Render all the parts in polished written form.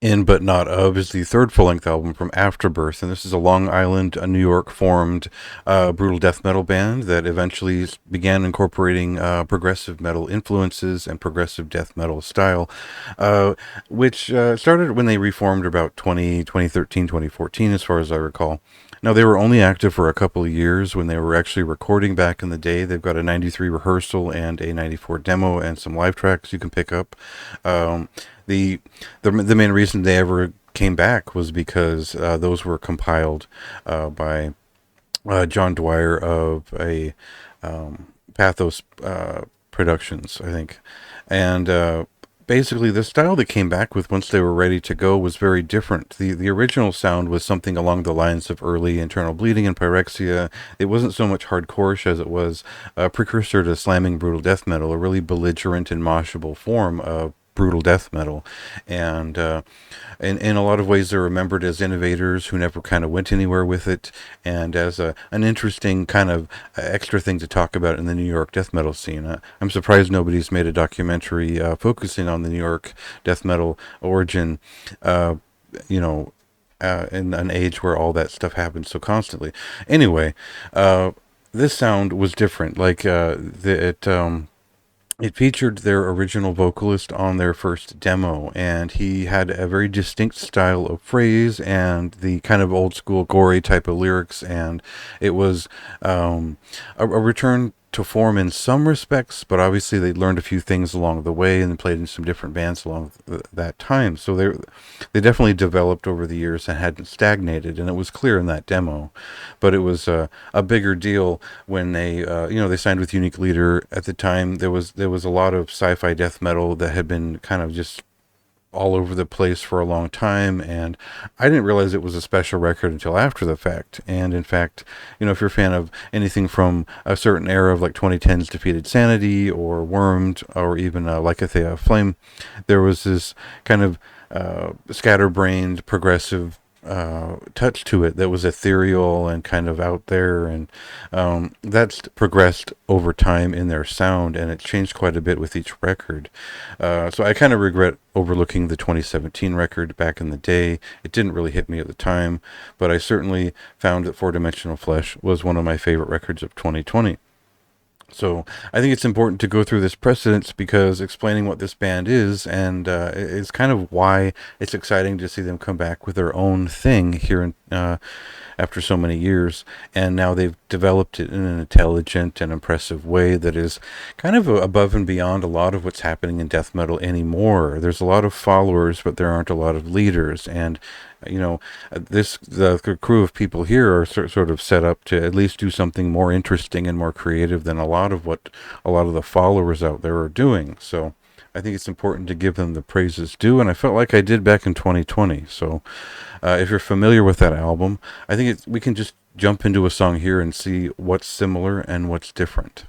In But Not Of is the third full-length album from Afterbirth, and this is a Long Island, New York formed brutal death metal band that eventually began incorporating progressive metal influences and progressive death metal style, uh, which started when they reformed about 2013, 2014, as far as I recall. Now, they were only active for a couple of years when they were actually recording back in the day. They've got a 93 rehearsal and a 94 demo and some live tracks you can pick up. Um, the the main reason they ever came back was because those were compiled by John Dwyer of a Pathos Productions, I think, and basically the style they came back with once they were ready to go was very different. The original sound was something along the lines of early Internal Bleeding and Pyrexia. It wasn't so much hardcore-ish as it was a precursor to slamming brutal death metal, a really belligerent and moshable form of brutal death metal, and in a lot of ways they're remembered as innovators who never kind of went anywhere with it, and as an interesting kind of extra thing to talk about in the New York death metal scene. I'm surprised nobody's made a documentary focusing on the New York death metal origin, uh, you know, in an age where all that stuff happens so constantly. Anyway, this sound was different. It featured their original vocalist on their first demo, and he had a very distinct style of phrase and the kind of old school gory type of lyrics, and it was a return to form in some respects, but obviously they learned a few things along the way and played in some different bands along that time. So they definitely developed over the years and hadn't stagnated, and it was clear in that demo. But it was a bigger deal when they signed with Unique Leader at the time. There was a lot of sci-fi death metal that had been kind of just all over the place for a long time, and I didn't realize it was a special record until after the fact. And in fact, if you're a fan of anything from a certain era of like 2010's Defeated Sanity or Wormed or even Like a Flame, there was this kind of scatterbrained progressive touch to it that was ethereal and kind of out there, and that's progressed over time in their sound, and it's changed quite a bit with each record. So I kind of regret overlooking the 2017 record back in the day. It didn't really hit me at the time, but I certainly found that Four Dimensional Flesh was one of my favorite records of 2020. So I think it's important to go through this precedence because explaining what this band is and is kind of why it's exciting to see them come back with their own thing here after so many years. And now they've developed it in an intelligent and impressive way that is kind of above and beyond a lot of what's happening in death metal anymore. There's a lot of followers, but there aren't a lot of leaders. And the crew of people here are sort of set up to at least do something more interesting and more creative than a lot of what a lot of the followers out there are doing. So I think it's important to give them the praises due, and I felt like I did back in 2020. So if you're familiar with that album, I think we can just jump into a song here and see what's similar and what's different.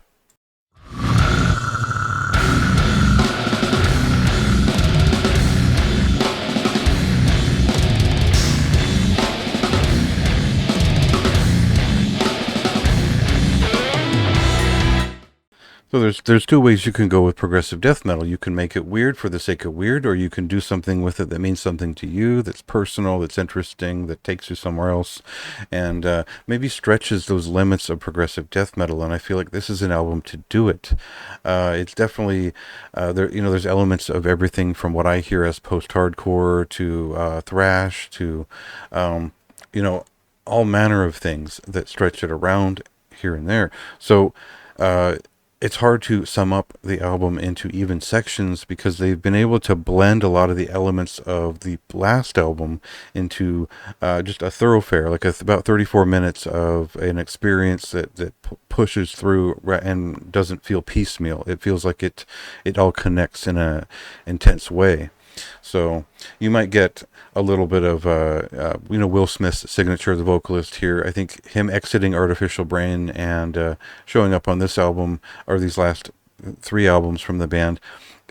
So there's two ways you can go with progressive death metal. You can make it weird for the sake of weird, or you can do something with it that means something to you, that's personal, that's interesting, that takes you somewhere else, and maybe stretches those limits of progressive death metal. And I feel like this is an album to do it. It's definitely there. There's elements of everything from what I hear as post-hardcore to thrash to you know all manner of things that stretch it around here and there. So. It's hard to sum up the album into even sections because they've been able to blend a lot of the elements of the last album into just a thoroughfare, like about 34 minutes of an experience that pushes through and doesn't feel piecemeal. It feels like it all connects in a intense way. So you might get a little bit of Will Smith's signature, the vocalist here. I think him exiting Artificial Brain and showing up on this album or these last three albums from the band,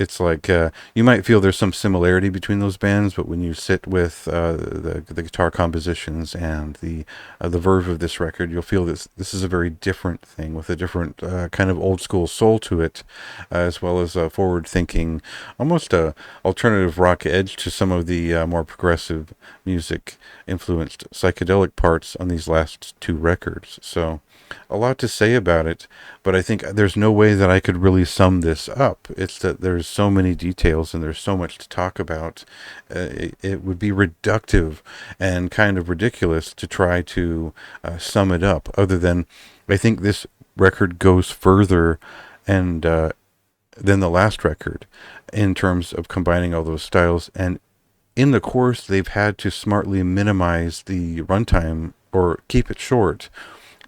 it's like you might feel there's some similarity between those bands, but when you sit with the guitar compositions and the verve of this record, you'll feel this is a very different thing with a different kind of old school soul to it, as well as a forward thinking, almost a alternative rock edge to some of the more progressive music influenced psychedelic parts on these last two records. So a lot to say about it, but I think there's no way that I could really sum this up. It's that there's so many details and there's so much to talk about. It would be reductive and kind of ridiculous to try to sum it up, other than I think this record goes further and than the last record in terms of combining all those styles. And in the course, they've had to smartly minimize the runtime or keep it short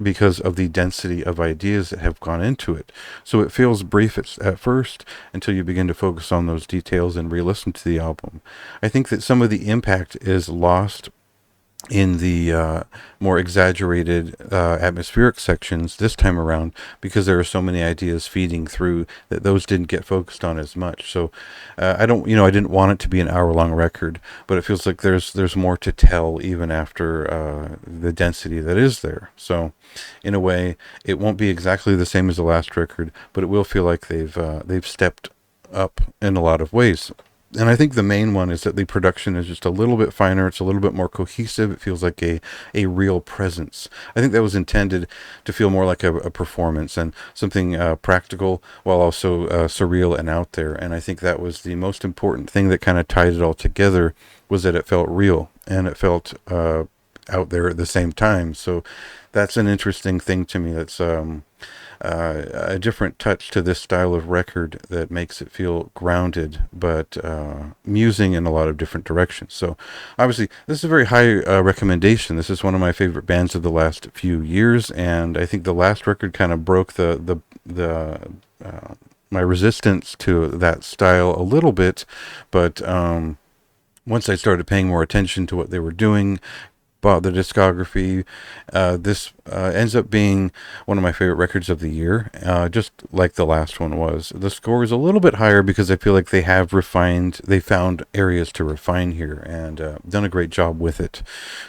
because of the density of ideas that have gone into it. So it feels brief at first until you begin to focus on those details and re-listen to the album. I think that some of the impact is lost in the more exaggerated atmospheric sections this time around, because there are so many ideas feeding through that those didn't get focused on as much. So I don't, I didn't want it to be an hour-long record, but it feels like there's more to tell even after the density that is there. So in a way, it won't be exactly the same as the last record, but it will feel like they've stepped up in a lot of ways. And I think the main one is that the production is just a little bit finer. It's a little bit more cohesive. It feels like a real presence. I think that was intended to feel more like a performance and something practical while also surreal and out there. And I think that was the most important thing that kind of tied it all together, was that it felt real and it felt out there at the same time. So that's an interesting thing to me. That's a different touch to this style of record that makes it feel grounded, but musing in a lot of different directions. So obviously, this is a very high recommendation. This is one of my favorite bands of the last few years, and I think the last record kind of broke my resistance to that style a little bit, but once I started paying more attention to what they were doing, bought the discography, this ends up being one of my favorite records of the year, just like the last one was. The score is a little bit higher because I feel like they found areas to refine here and done a great job with it.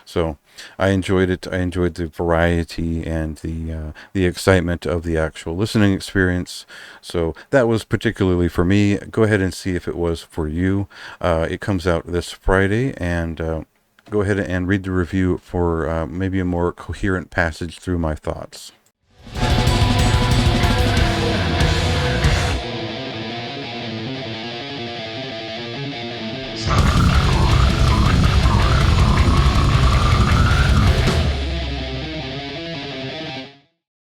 So I enjoyed it. I enjoyed the variety and the excitement of the actual listening experience. So that was particularly for me. Go ahead and see if it was for you. It comes out this Friday, and go ahead and read the review for maybe a more coherent passage through my thoughts.